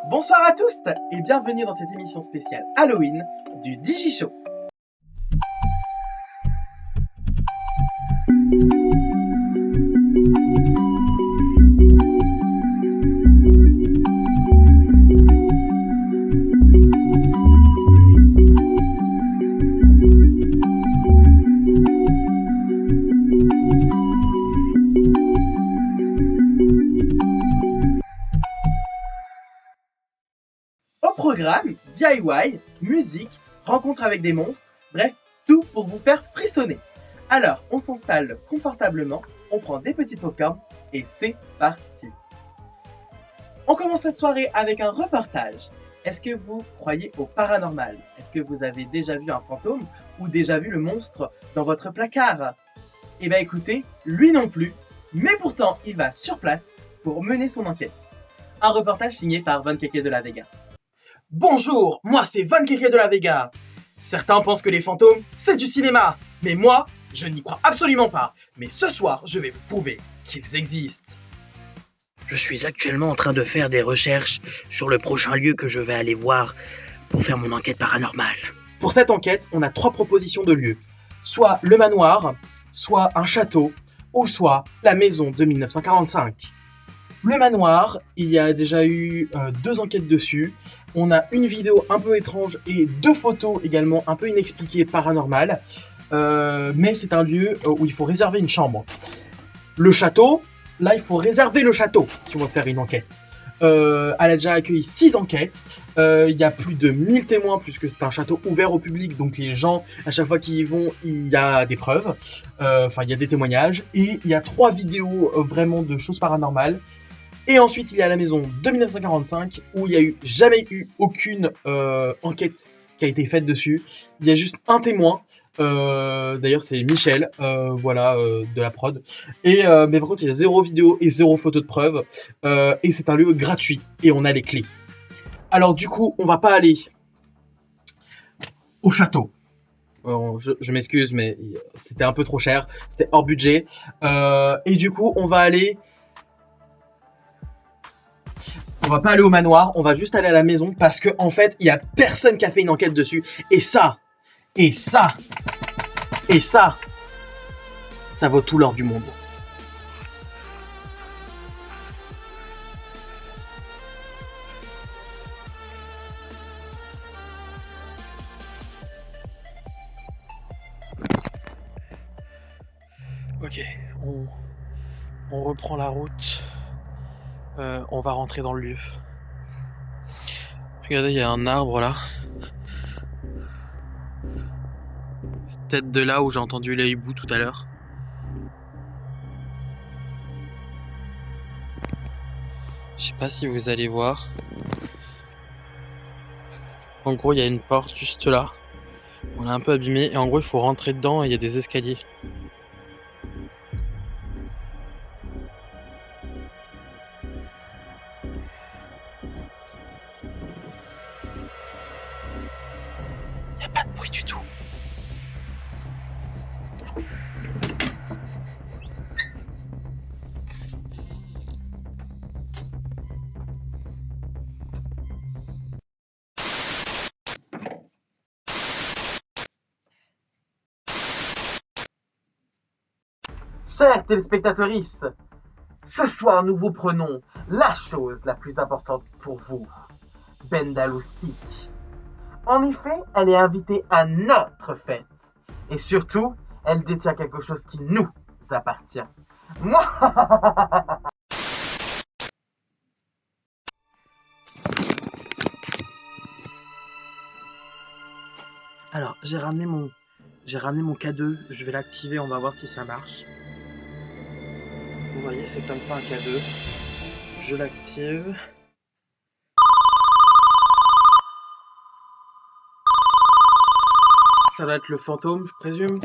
Bonsoir à tous et bienvenue dans cette émission spéciale Halloween du DigiShow. Au programme, DIY, musique, rencontre avec des monstres, bref, tout pour vous faire frissonner. Alors, on s'installe confortablement, on prend des petits popcorn et c'est parti. On commence cette soirée avec un reportage. Est-ce que vous croyez au paranormal? Est-ce que vous avez déjà vu un fantôme ou déjà vu le monstre dans votre placard? Eh bien écoutez, lui non plus, mais pourtant il va sur place pour mener son enquête. Un reportage signé par Von Keke de la Vega. Bonjour, moi c'est Von Keke de la Vega. Certains pensent que les fantômes, c'est du cinéma, mais moi, je n'y crois absolument pas. Mais ce soir, je vais vous prouver qu'ils existent. Je suis actuellement en train de faire des recherches sur le prochain lieu que je vais aller voir pour faire mon enquête paranormale. Pour cette enquête, on a 3 propositions de lieux. Soit le manoir, soit un château, ou soit la maison de 1945. Le manoir, il y a déjà eu 2 enquêtes dessus. On a une vidéo un peu étrange et 2 photos également un peu inexpliquées paranormales. Mais c'est un lieu où il faut réserver une chambre. Le château, là il faut réserver le château si on veut faire une enquête. Elle a déjà accueilli 6 enquêtes. Il y a plus de 1000 témoins puisque c'est un château ouvert au public. Donc les gens, à chaque fois qu'ils y vont, il y a des preuves. Enfin, il y a des témoignages. Et il y a 3 vidéos vraiment de choses paranormales. Et ensuite, il y a la maison de 1945 où il n'y a jamais eu aucune enquête qui a été faite dessus. Il y a juste un témoin. D'ailleurs, c'est Michel, de la prod. Mais par contre, il y a 0 vidéo et 0 photo de preuve. Et c'est un lieu gratuit. Et on a les clés. Alors du coup, on va pas aller au château. Je m'excuse, mais c'était un peu trop cher. C'était hors budget. Et du coup, on va pas aller au manoir, on va juste aller à la maison parce que en fait, il y a personne qui a fait une enquête dessus. Et ça vaut tout l'or du monde. Ok, on reprend la route. On va rentrer dans le lieu. Regardez, il y a un arbre là. C'est peut-être de là où j'ai entendu les hiboux tout à l'heure. Je sais pas si vous allez voir. En gros, il y a une porte juste là. On est un peu abîmé et en gros, il faut rentrer dedans et il y a des escaliers. Il n'y a pas de bruit du tout. Chers téléspectatrices, ce soir nous vous prenons la chose la plus importante pour vous, Bendaloustique. En effet, elle est invitée à notre fête. Et surtout, elle détient quelque chose qui nous appartient. Moi. Alors, j'ai ramené mon K2, je vais l'activer, on va voir si ça marche. Vous voyez, c'est comme ça un K2. Je l'active. Ça va être le fantôme, je présume.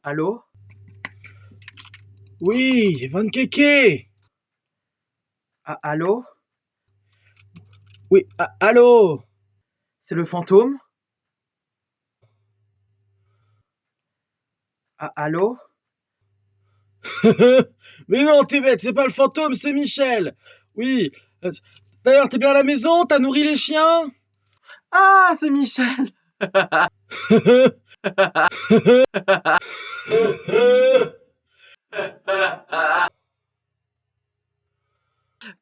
Allô? Oui, Von Keke. Allô? Oui, allô? C'est le fantôme? Allô? Mais non, t'es bête, c'est pas le fantôme, c'est Michel. Oui. D'ailleurs, t'es bien à la maison? T'as nourri les chiens? Ah, c'est Michel.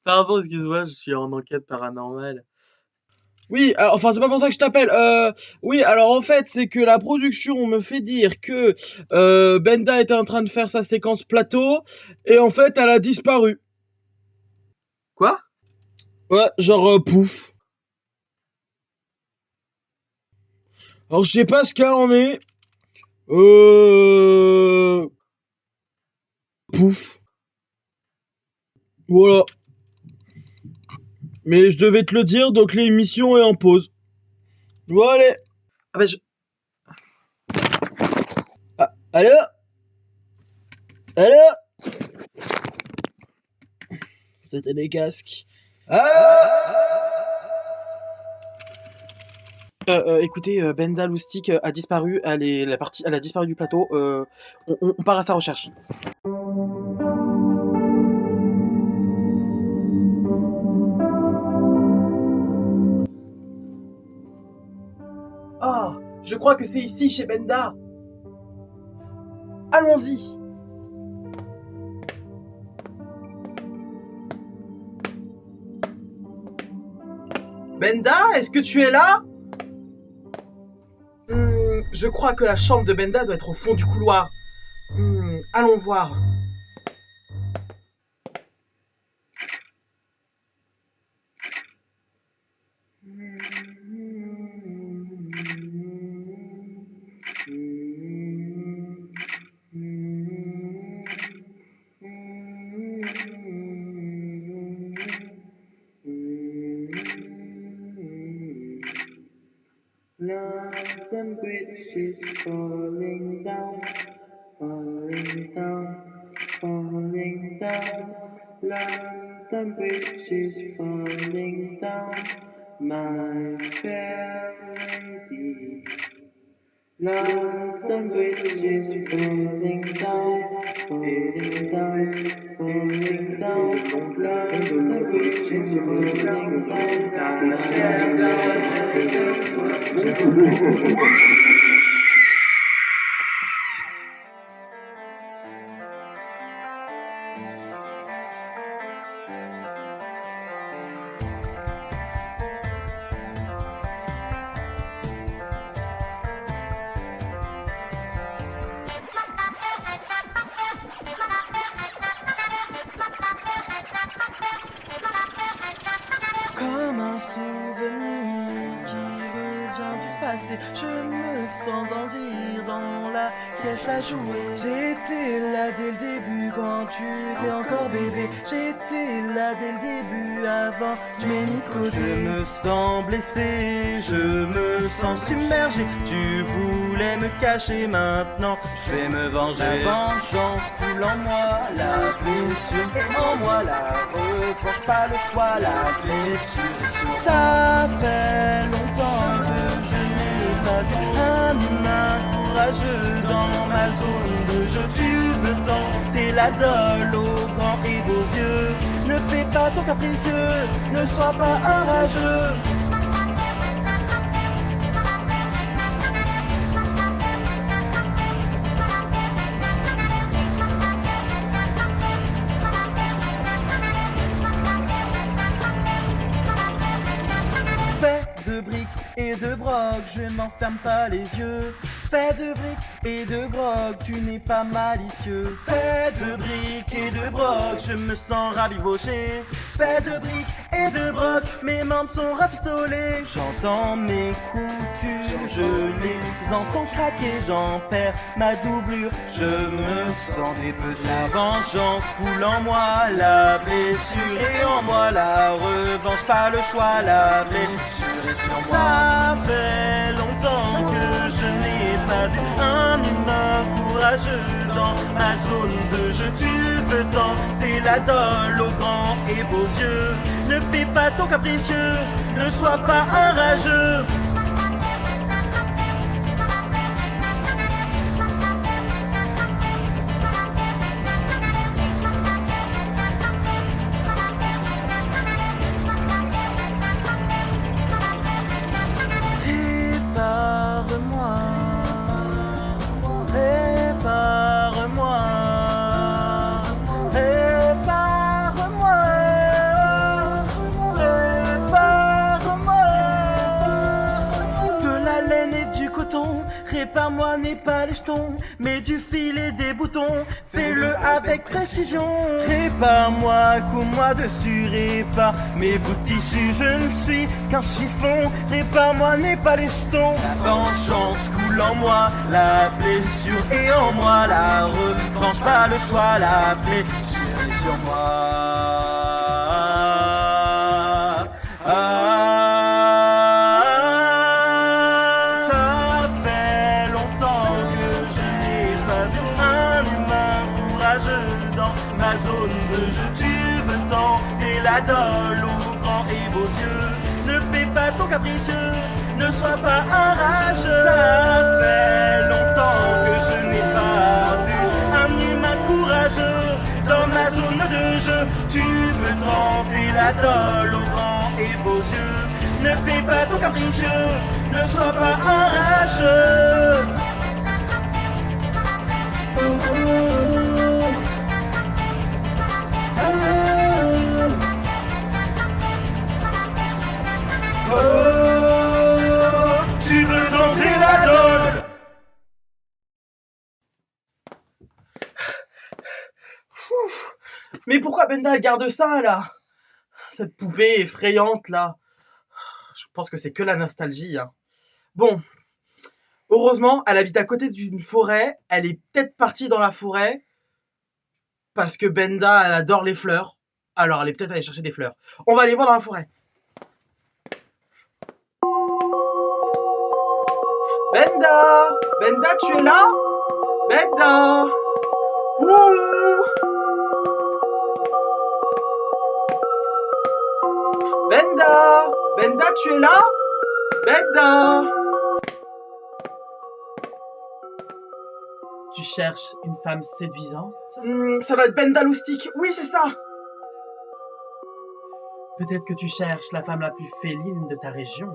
Pardon, excuse-moi, je suis en enquête paranormale. Oui, alors, enfin, c'est pas pour ça que je t'appelle. Oui, alors en fait, c'est que la production me fait dire que Benda était en train de faire sa séquence plateau et en fait, elle a disparu. Quoi? Ouais, genre pouf. Alors je sais pas ce qu'elle en est. Pouf. Voilà. Mais je devais te le dire, donc l'émission est en pause. Bon allez. Ah bah je... Ah, allô? Allô? C'était des casques. Écoutez, Benda Loustic a disparu, elle a disparu du plateau, on part à sa recherche. Ah, je crois que c'est ici, chez Benda. Allons-y. Benda, est-ce que tu es là? Je crois que la chambre de Benda doit être au fond du couloir. Allons voir. London Bridge is falling down, falling down, falling down. London Bridge is falling down, my fair lady. London Bridge is falling down, falling down, falling down. London Bridge is falling down, my fair lady. Comme un souvenir qui revient du passé, je me sens grandir dans la pièce à jouer. J'étais là dès le début quand tu étais encore bébé. J'étais là dès le début avant que tu m'aies mis de côté. Je me sens blessé, je me sens submergé. Tu voulais me cacher, maintenant je vais me venger. La vengeance coule en moi, la blessure est en moi, la revanche pas le choix, la blessure. Ça fait longtemps que je n'ai pas vu un humain courageux dans ma zone de jeu. Tu veux tenter la dole aux grands et beaux yeux. Ne fais pas ton capricieux, ne sois pas un rageux. De briques et de broc, je m'enferme pas les yeux. Fait de briques et de broc, tu n'es pas malicieux. Fait de briques et de broc, je me sens rabiboché. Fait de briques et de broc, mes membres sont rafistolés. J'entends mes coups, je les entends craquer. J'en perds ma doublure, je me sens dépecé. La vengeance coule en moi, la blessure est en moi. La revanche, pas le choix, la blessure est sur moi. Ça fait longtemps que je n'ai pas vu un humain courageux dans ma zone de jeu. Tu veux tenter la dole aux grands et beaux yeux. Ne fais pas ton capricieux, ne sois pas un rageux. les jetons, mets du fil et des boutons, fais-le avec précision. Répare-moi, couds-moi dessus, répare mes bouts de tissu, je ne suis qu'un chiffon. Répare-moi, n'aie pas les jetons. La vengeance coule en moi, la blessure est en moi, la revanche pas le choix, la blessure est sur moi. Ça fait longtemps que je n'ai pas vu un humain courageux dans ma zone de jeu. Tu veux tenter la dole aux grands et beaux yeux. Ne fais pas ton capricieux, ne sois pas un rageux. Ça fait longtemps que je n'ai pas vu un humain courageux dans ma zone de jeu. Tu veux tenter la dole aux grands et beaux yeux. Ne fais pas ton capricieux, ne sois pas un rageux. Tu veux tenter la dole. Mais pourquoi Benda garde ça, là? Cette poupée effrayante, là. Je pense que c'est que la nostalgie, hein. Bon. Heureusement, elle habite à côté d'une forêt. Elle est peut-être partie dans la forêt parce que Benda, elle adore les fleurs. Alors, elle est peut-être allée chercher des fleurs. On va aller voir dans la forêt. Benda! Benda, tu es là? Benda! Ouh! Benda! Benda, tu es là? Benda! Tu cherches une femme séduisante? Ça doit être Benda Loustic. Oui, c'est ça! Peut-être que tu cherches la femme la plus féline de ta région.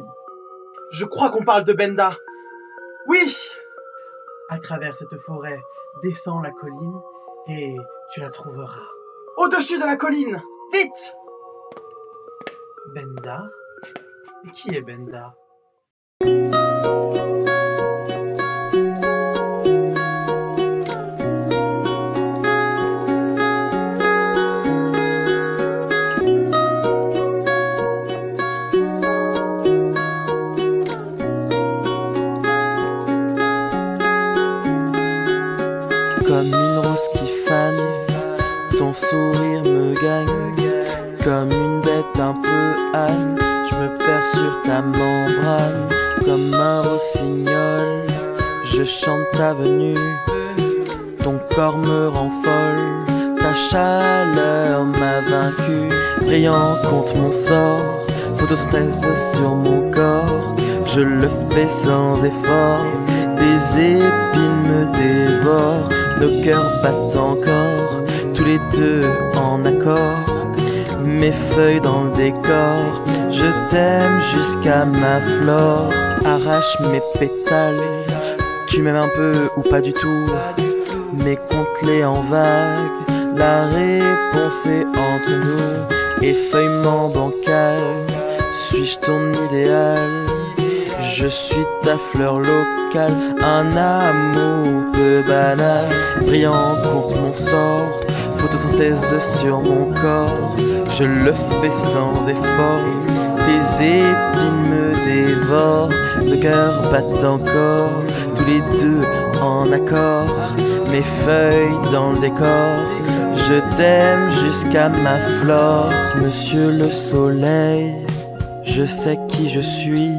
Je crois qu'on parle de Benda. Oui! À travers cette forêt, descends la colline et tu la trouveras. Au-dessus de la colline! Vite! Benda? Qui est Benda? Comme une rose qui fane, ton sourire me gagne. Comme une bête un peu âne, je me perds sur ta membrane. Comme un rossignol, je chante ta venue. Ton corps me rend folle, ta chaleur m'a vaincu. Brillant contre mon sort, photosynthèse sur mon corps. Je le fais sans effort, des épines me dévorent. Nos cœurs battent encore, tous les deux en accord. Mes feuilles dans le décor, je t'aime jusqu'à ma flore. Arrache mes pétales, tu m'aimes un peu ou pas du tout, mais compte-les en vagues. La réponse est entre nous, effeuillement bancal. Suis-je ton idéal? Je suis ta fleur locale, un amour peu banal. Brillant contre mon sort, photosynthèse sur mon corps. Je le fais sans effort, tes épines me dévorent. Nos cœurs battent encore, tous les deux en accord. Mes feuilles dans le décor, je t'aime jusqu'à ma flore. Monsieur le soleil, je sais qui je suis.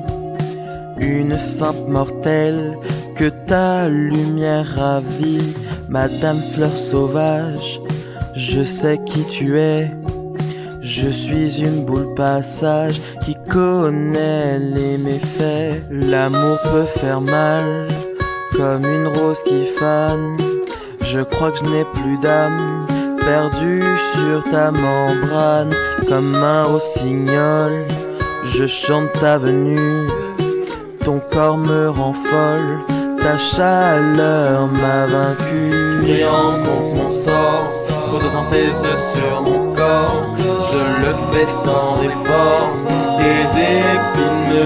Une simple mortelle que ta lumière ravit. Madame fleur sauvage, je sais qui tu es. Je suis une boule passage qui connaît les méfaits. L'amour peut faire mal, comme une rose qui fane. Je crois que je n'ai plus d'âme, perdu sur ta membrane. Comme un rossignol, je chante ta venue. Ton corps me rend folle, ta chaleur m'a vaincu. Brillant contre mon sort, photosynthèse sur mon corps. Je le fais sans effort, tes épines me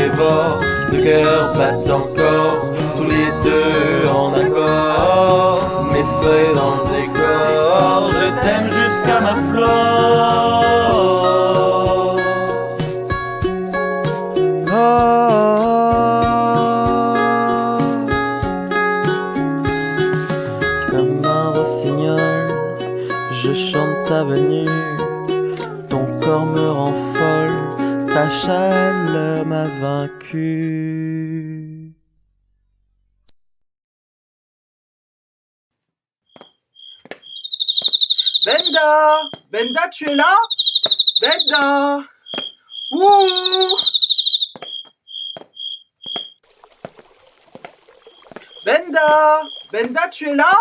dévorent. Nos cœurs battent encore, tous les deux en accord, mes feuilles dans le décor, je t'aime jusqu'à ma flore. Oh. Comme un rossignol, je chante ta venue, ton corps me rend folle, ta chaleur m'a vaincu. Benda! Benda, tu es là? Benda! Ouh! Benda! Benda, tu es là?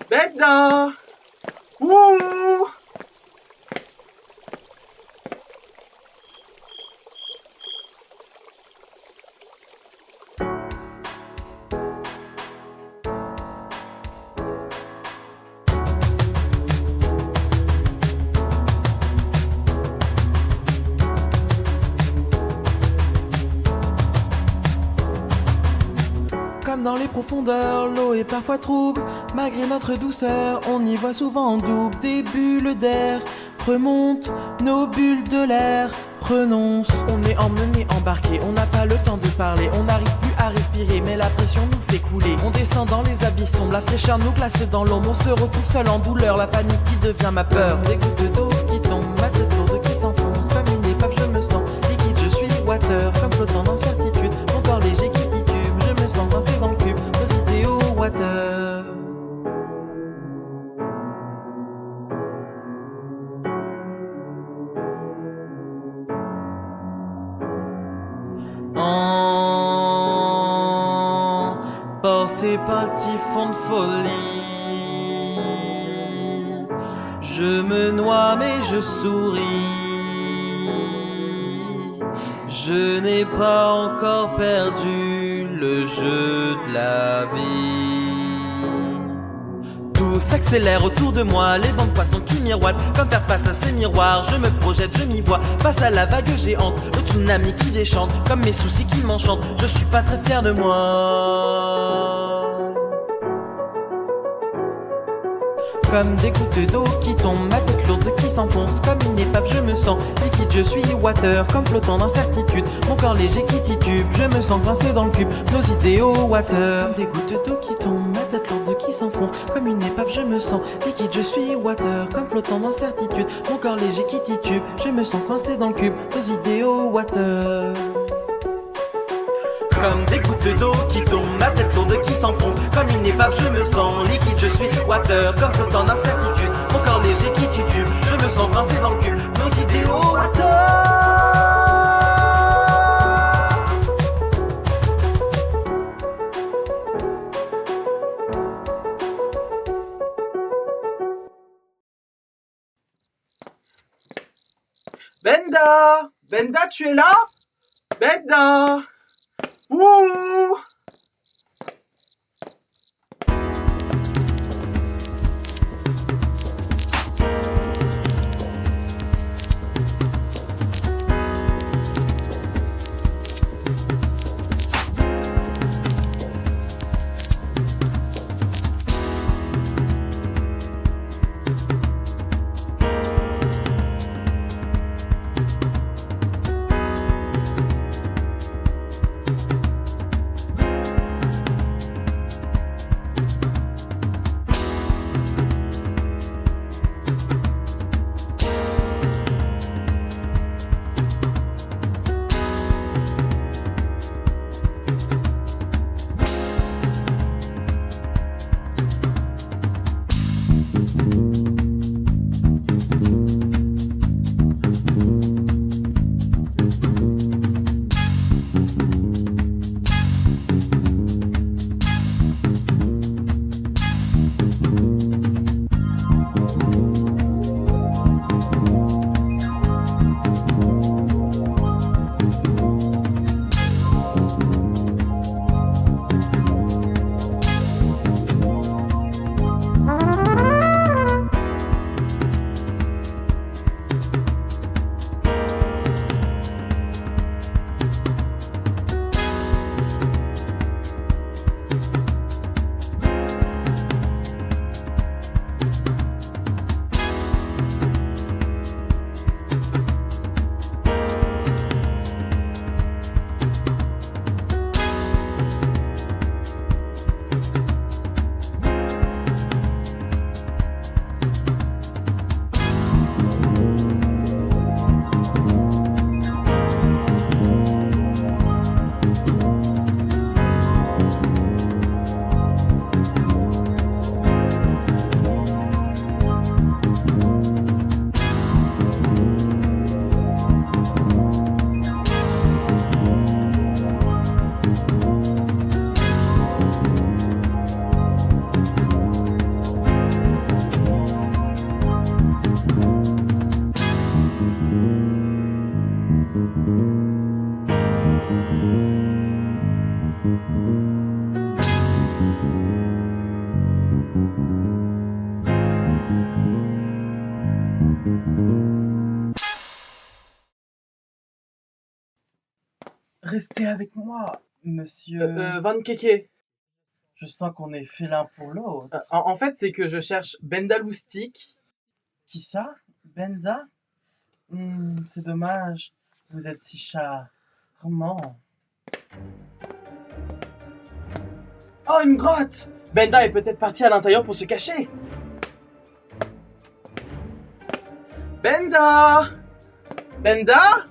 Benda! Ouh! Comme dans les profondeurs, l'eau est parfois trouble. Malgré notre douceur, on y voit souvent en double. Des bulles d'air remontent, nos bulles de l'air renoncent. On est emmené, embarqué, on n'a pas le temps de parler. On n'arrive plus à respirer, mais la pression nous fait couler. On descend dans les abysses sombres, la fraîcheur nous glace dans l'ombre. On se retrouve seul en douleur, la panique qui devient ma peur. Des gouttes d'eau qui tombent, ma tête lourde qui s'enfonce. Comme une épave, je me sens liquide, je suis water. Comme flottant d'incertitude, mon corps léger qui titube. Je me sens coincé dans le cube, nos idéaux water. Emporté par le typhon de folie, je me noie mais je souris. Je n'ai pas encore perdu le jeu de la vie. Tout s'accélère autour de moi, les bancs de poissons qui miroitent. Comme faire face à ces miroirs, je me projette, je m'y vois. Face à la vague géante, le tsunami qui déchante. Comme mes soucis qui m'enchantent, je suis pas très fier de moi. Comme des gouttes d'eau qui tombent, ma tête lourde qui s'enfonce. Comme une épave, je me sens liquide, je suis water. Comme flottant d'incertitude, mon corps léger qui titube. Je me sens coincé dans le cube, nos idéaux water. Comme des gouttes d'eau qui tombent, ma tête lourde qui s'enfonce. Comme une épave, je me sens liquide, je suis water. Comme flottant d'incertitude, mon corps léger qui titube. Je me sens coincé dans le cube, nos idéaux water. Comme des gouttes d'eau qui tombent, ma tête lourde qui s'enfonce. Comme une épave, je me sens liquide, je suis water. Comme flottant d'incertitude, mon corps léger qui titube. Je me sens coincé dans le cube, nos idéaux water. Benda! Benda, tu es là? Benda! Ouh! Restez avec moi, monsieur. Van Keke. Je sens qu'on est fait l'un pour l'autre. En fait, c'est que je cherche Benda Loustic. Qui ça? Benda? C'est dommage. Vous êtes si charmant. Oh, une grotte! Benda est peut-être parti à l'intérieur pour se cacher. Benda! Benda?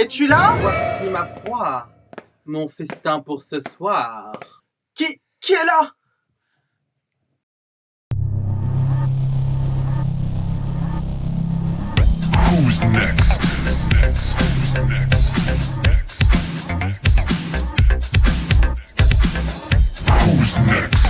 Es-tu là? Voici ma proie. Mon festin pour ce soir. Qui est là? Who's next? Who's next?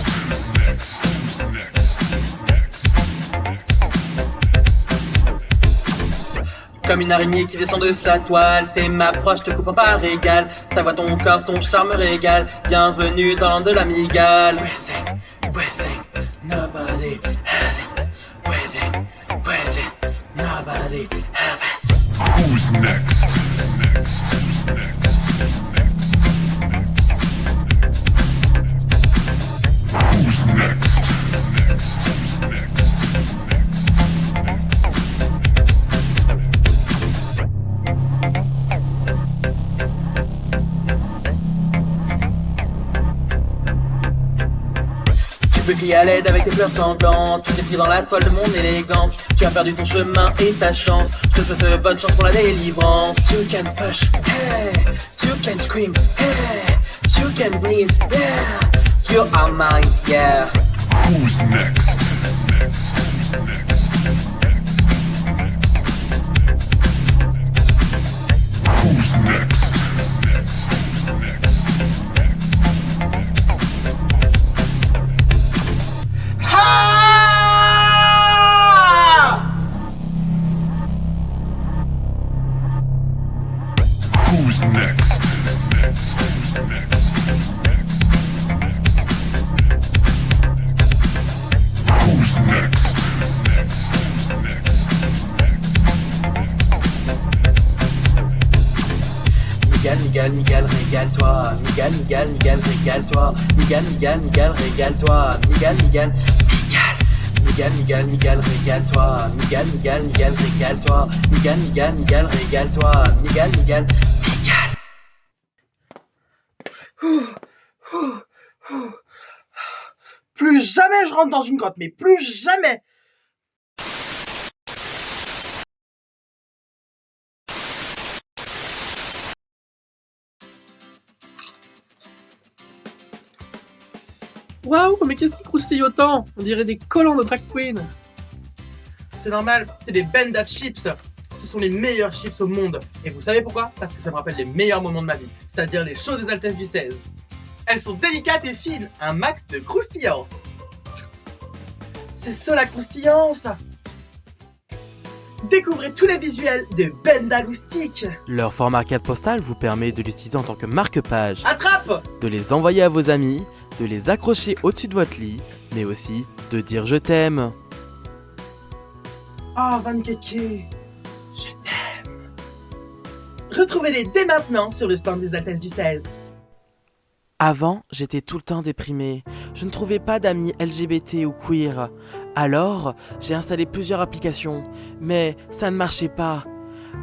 Comme une araignée qui descend de sa toile, t'es ma proche, te coupant par égal. Ta voix, ton corps, ton charme régale. Bienvenue dans de l'amigale. Breathing, nobody help it. Breathing, nobody help it. Who's next? Who's next? Tu peux crier à l'aide avec tes pleurs sanglantes. Tu t'es pris dans la toile de mon élégance. Tu as perdu ton chemin et ta chance. Je te souhaite bonne chance pour la délivrance. You can push, hey. You can scream, hey. You can bleed, yeah. You are mine, yeah. Who's next? Who's next? Who's next? Who's next? Miguel, régale-toi. Miguel, régale-toi. Miguel, régale-toi. Miguel, régale-toi. Miguel, régale-toi. Miguel, régale-toi. Miguel. Plus jamais je rentre dans une grotte, mais plus jamais! Waouh, mais qu'est-ce qui croustille autant? On dirait des collants de drag queen. C'est normal, c'est des Benda chips. Ce sont les meilleurs chips au monde. Et vous savez pourquoi? Parce que ça me rappelle les meilleurs moments de ma vie, c'est-à-dire les shows des Altesses du 16. Elles sont délicates et fines, un max de croustillance. C'est ça la croustillance. Découvrez tous les visuels de Benda Loustic. Leur format carte postale vous permet de l'utiliser en tant que marque-page, Attrape! de les envoyer à vos amis, de les accrocher au-dessus de votre lit, mais aussi de dire je t'aime. Oh, Van Keke, je t'aime. Retrouvez-les dès maintenant sur le stand des Altesses du 16. Avant, j'étais tout le temps déprimé. Je ne trouvais pas d'amis LGBT ou queer. Alors, j'ai installé plusieurs applications, mais ça ne marchait pas.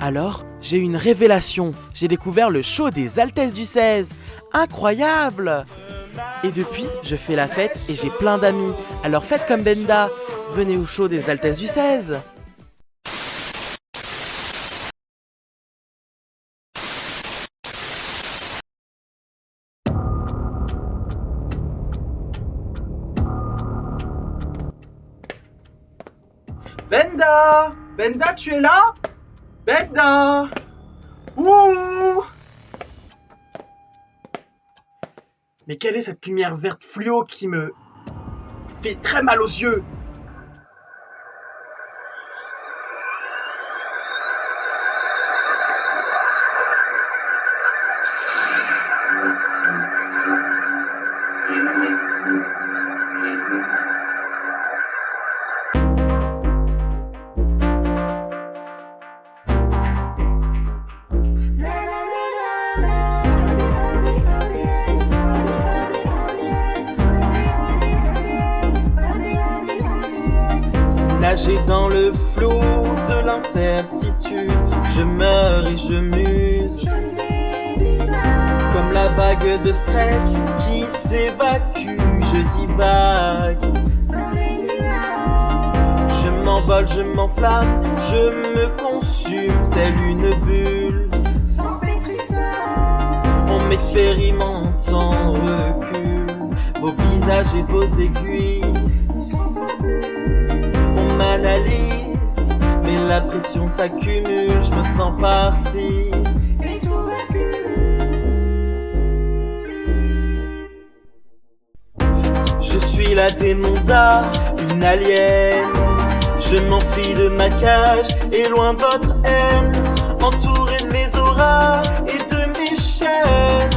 Alors, j'ai eu une révélation. J'ai découvert le show des Altesses du 16. Incroyable! Et depuis, je fais la fête et j'ai plein d'amis. Alors faites comme Benda. Venez au show des Altesses du 16. Benda, tu es là? Benda! Ouh! Mais quelle est cette lumière verte fluo qui me fait très mal aux yeux? Nager dans le flou de l'incertitude, je meurs et je muse. Comme la vague de stress qui s'évacue, je divague. Je m'envole, je m'enflamme, je me consume telle une bulle. On m'expérimente en recul, vos visages et vos aiguilles. On m'analyse, mais la pression s'accumule, je me sens parti. Et tout bascule. Je suis la démonda, une alien. Je m'enfuis de ma cage et loin de votre haine, entouré de mes auras et de mes chaînes.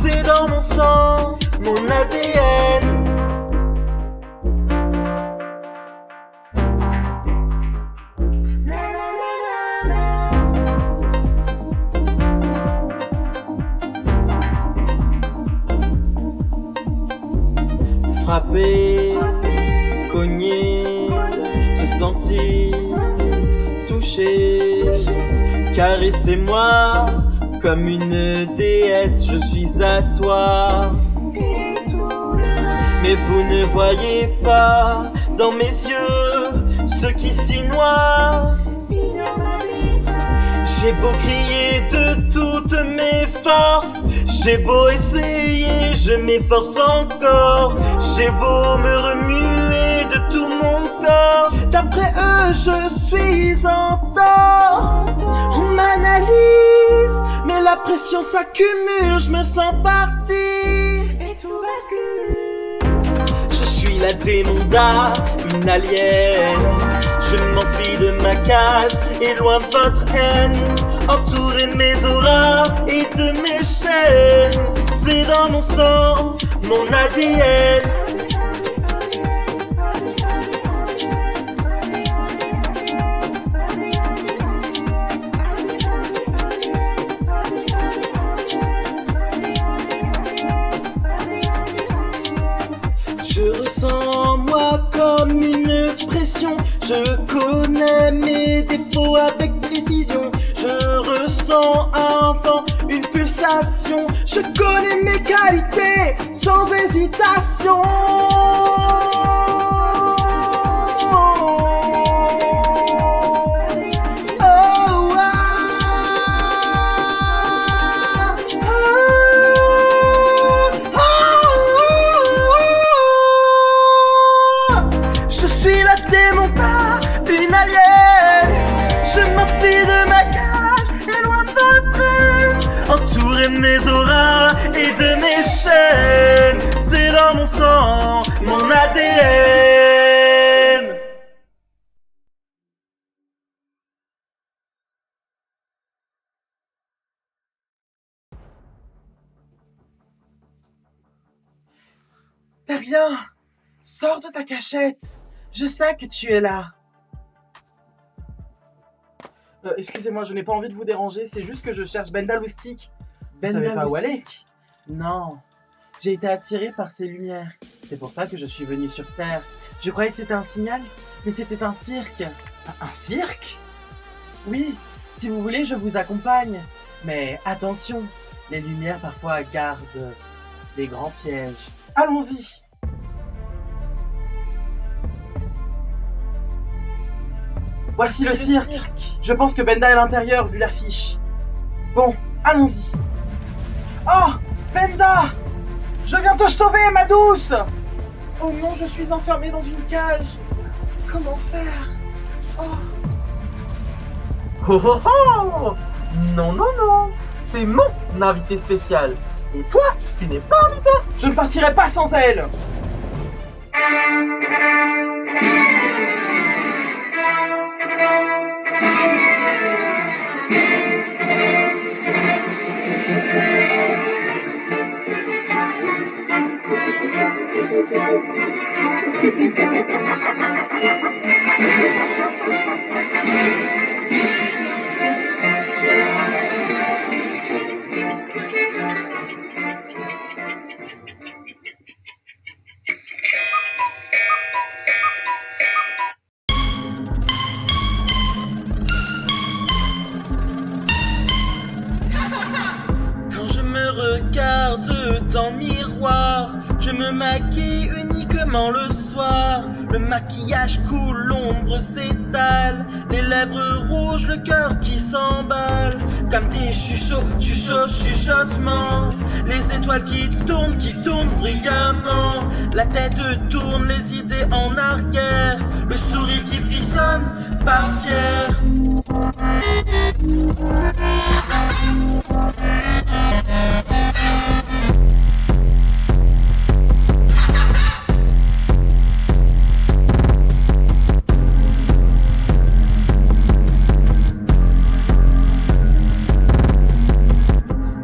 C'est dans mon sang, mon ADN. Frappé, cogné, se sentir, touché, caressez-moi comme une déesse, je suis à toi. Mais vous ne voyez pas dans mes yeux ce qui s'y noie. J'ai beau crier de toutes mes forces, j'ai beau essayer, je m'efforce encore. J'ai beau me remuer de tout mon corps, d'après eux je suis en tort. On m'analyse, mais la pression s'accumule, je me sens parti. Et tout bascule. Je suis la démonda, une alien. Je m'enfuis de ma cage et loin de votre haine, entouré de mes auras et de mes chaînes. C'est dans mon sang, mon ADN. Je ressens moi comme une pression. Je connais mes défauts avec précision. Je ressens un vent, une pulsation. Je connais mes qualités sans hésitation. Je suis la démonta, une alien. Je m'enfuis de ma cage et loin de votre haine, entouré de mes auras et de mes chaînes. C'est dans mon sang, mon ADN. Terrien, sors de ta cachette. Je sais que tu es là. Excusez-moi, je n'ai pas envie de vous déranger, c'est juste que je cherche Benda Loustic. Vous savez pas où aller? Non, j'ai été attiré par ces lumières. C'est pour ça que je suis venu sur Terre. Je croyais que c'était un signal, mais c'était un cirque. Un cirque? Oui, si vous voulez, je vous accompagne. Mais attention, les lumières parfois gardent des grands pièges. Allons-y. Voici le cirque. Je pense que Benda est à l'intérieur vu l'affiche. Bon, allons-y. Oh, Benda! Je viens te sauver, ma douce! Oh non, je suis enfermé dans une cage. Comment faire? Oh. Oh oh oh! Non, non, non! C'est mon invité spécial. Et toi, tu n'es pas invité! Je ne partirai pas sans elle. dans le miroir. Je me maquille uniquement le soir. Le maquillage coule, l'ombre s'étale. Les lèvres rouges, le cœur qui s'emballe. Comme des chuchotements. Les étoiles qui tournent brillamment. La tête tourne, les idées en arrière. Le sourire qui frissonne, pas fier.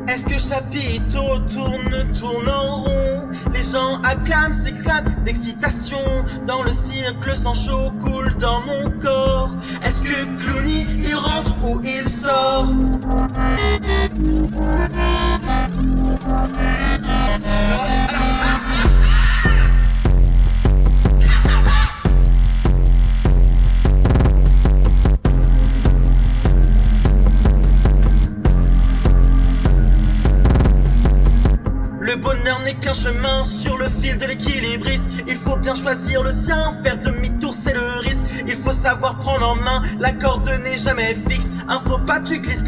Est-ce que chapiteau tourne en rond? Les gens acclament, s'exclament d'excitation. Dans le cirque, le sang chaud coule dans mon corps. Est-ce que Clooney, il rentre ou il sort? Le bonheur n'est qu'un chemin sur le fil de l'équilibriste. Il faut bien choisir le sien, faire demi-tour c'est le risque. Il faut savoir prendre en main, la corde n'est jamais fixe. Un faux pas, tu glisses,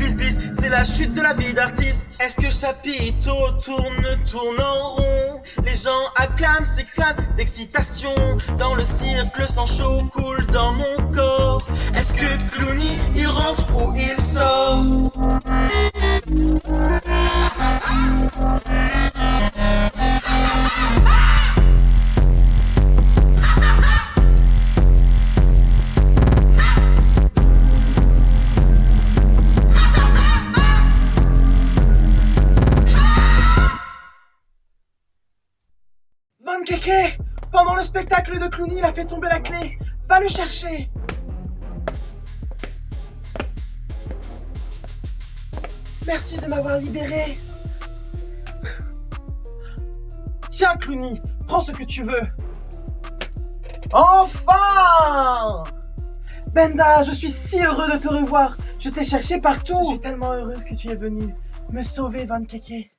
c'est la chute de la vie d'artiste. Est-ce que chapiteau tourne en rond? Les gens acclament, s'exclament d'excitation. Dans le cirque, le sang chaud coule dans mon corps. Est-ce que Clooney, il rentre ou il sort? Van Keke, pendant le spectacle de Clooney, il a fait tomber la clé. Va le chercher. Merci de m'avoir libéré. Tiens, Clooney, prends ce que tu veux. Enfin! Benda, je suis si heureux de te revoir. Je t'ai cherché partout. Je suis tellement heureuse que tu es venu me sauver, Van Keke.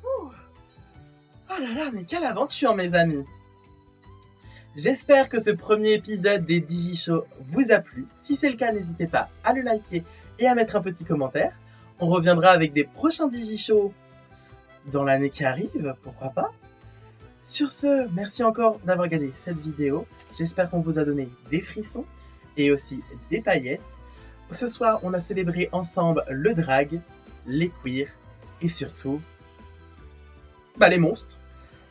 Oh là là, mais quelle aventure, mes amis! J'espère que ce premier épisode des DigiShow vous a plu. Si c'est le cas, n'hésitez pas à le liker et à mettre un petit commentaire. On reviendra avec des prochains DigiShow dans l'année qui arrive, pourquoi pas. Sur ce, merci encore d'avoir regardé cette vidéo. J'espère qu'on vous a donné des frissons et aussi des paillettes. Ce soir, on a célébré ensemble le drag, les queers et surtout, les monstres.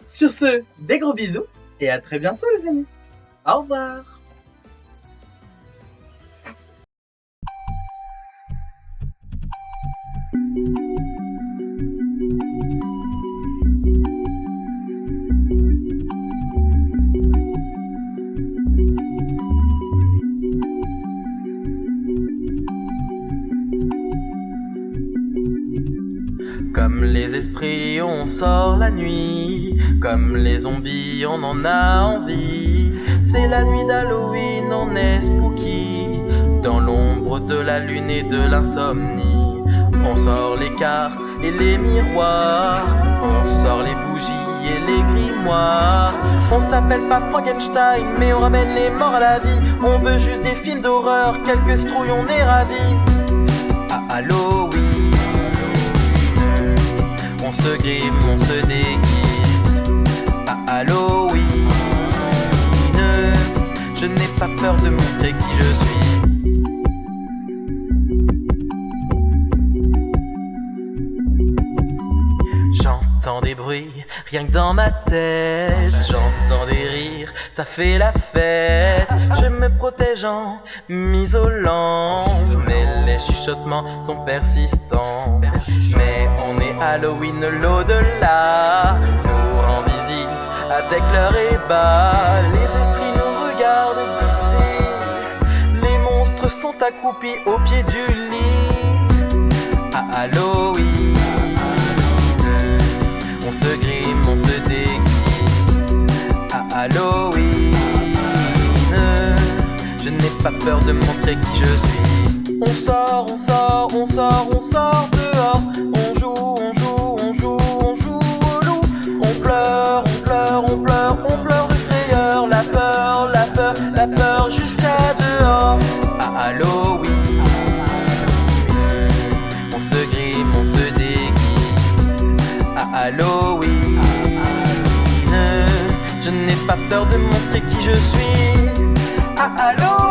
Sur ce, des gros bisous et à très bientôt les amis. Au revoir. Comme les esprits, on sort la nuit. Comme les zombies, on en a envie. C'est la nuit d'Halloween, on est spooky. Dans l'ombre de la lune et de l'insomnie. On sort les cartes et les miroirs. On sort les bougies et les grimoires. On s'appelle pas Frankenstein, mais on ramène les morts à la vie. On veut juste des films d'horreur, quelques strouilles, on est ravis. À Halloween, on se grime, on se déguise. À Halloween, je n'ai pas peur de montrer qui je suis. J'entends des bruits, rien que dans ma tête. J'entends des rires, ça fait la fête. Je me protège en m'isolant, mais les chuchotements sont persistants. Mais on est Halloween, l'au-delà nous rend visite avec leur ébat. Les esprits nous regardent d'ici. Les monstres sont accroupis au pied du lit. À Halloween, on se grime, on se déguise. À Halloween, peur de montrer qui je suis. On sort, on sort, on sort, on sort dehors. On joue, on joue, on joue, on joue au loup. On pleure, on pleure, on pleure, on pleure de frayeur. La peur, la peur, la peur jusqu'à dehors. À Halloween, on se grime, on se déguise. À Halloween, je n'ai pas peur de montrer qui je suis. À Halloween.